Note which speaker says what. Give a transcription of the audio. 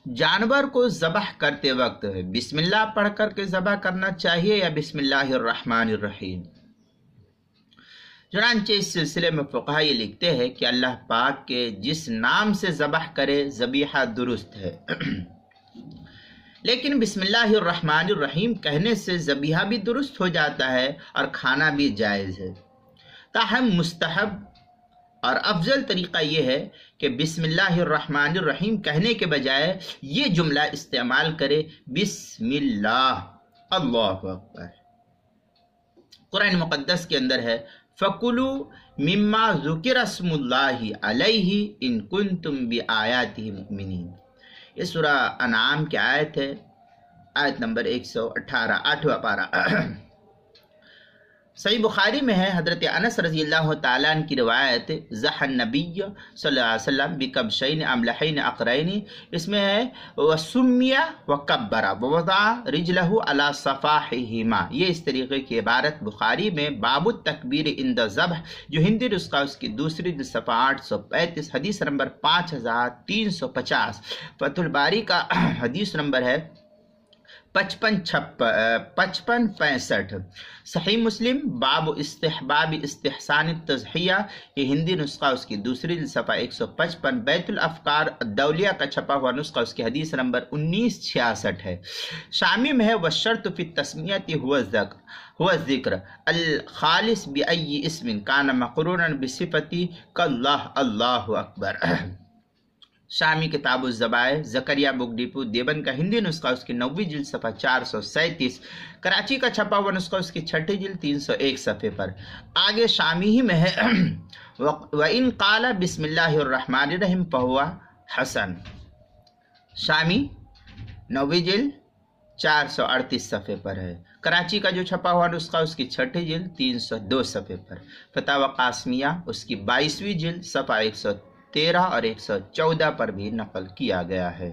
Speaker 1: جانور کو ذبح کرتے وقت بسم اللہ پڑھ کر کے ذبح کرنا چاہیے یا بسم اللہ الرحمن الرحیم؟ چنانچہ اس سلسلے میں فقہا یہ لکھتے ہیں کہ اللہ پاک کے جس نام سے ذبح کرے ذبیحہ درست ہے، لیکن بسم اللہ الرحمن الرحیم کہنے سے ذبیحہ بھی درست ہو جاتا ہے اور کھانا بھی جائز ہے۔ تاہم مستحب اور افضل طریقہ یہ ہے کہ بسم اللہ الرحمن الرحیم کہنے کے بجائے یہ جملہ استعمال کرے، بسم اللہ اللہ اکبر۔ قرآن مقدس کے اندر ہے فَكُلُوا مِمَّا ذُكِرَ اسْمُ اللَّهِ عَلَيْهِ إِن كُنتُم بِآيَاتِهِ مُؤْمِنِينَ۔ یہ سورہ انعام کی آیت ہے، آیت نمبر 118، 8واں پارہ۔ صحیح بخاری میں ہے، حضرت انس رضی اللہ تعالیٰ عنہ کی روایت، ضحى النبی صلی اللہ علیہ وسلم بکبشین املحین اقرین، اس میں ہے وسمی وکبر ووضع رجلہ علی صفاحہما۔ یہ اس طریقے کی عبارت بخاری میں باب التکبیر عند الذبح، جو ہندی نسخہ اس کی دوسری صفحہ 835، حدیث نمبر 5350، فتح الباری کا حدیث نمبر ہے 5565۔ صحیح مسلم باب استحباب استحسان التضحیہ، یہ ہندی نسخہ اس کی دوسری صفحہ 155، بیت الافکار الدولیہ کا چھپا ہوا نسخہ اس کی حدیث نمبر 1966 ہے۔ شامی میں ہے والشرط فی التسمیۃ هو الذکر الخالص بأی اسم کان مقرونا بصفت کاللہ اللہ اکبر۔ شامی کتاب الذبائح، زکریا بک ڈپو دیوبند کا ہندی نسخہ اس کی 90 جلد صفحہ 437، کراچی کا چھپا ہوا نسخہ اس کی 6 جلد 301 صفحے پر۔ آگے شامی ہی میں ہے وَإِن قَالَ بسم اللہ الرحمن الرحیم فَهُوَ حسن۔ شامی 90 جلد 438 صفحے پر ہے۔ کراچی کا جو چھپا ہوا نسخہ اس کی 6 جلد 302 صفحے پر۔ فتاوی قاسمیہ اس کی 22ویں جلد صفحہ 113 اور 114 پر بھی نقل کیا گیا ہے۔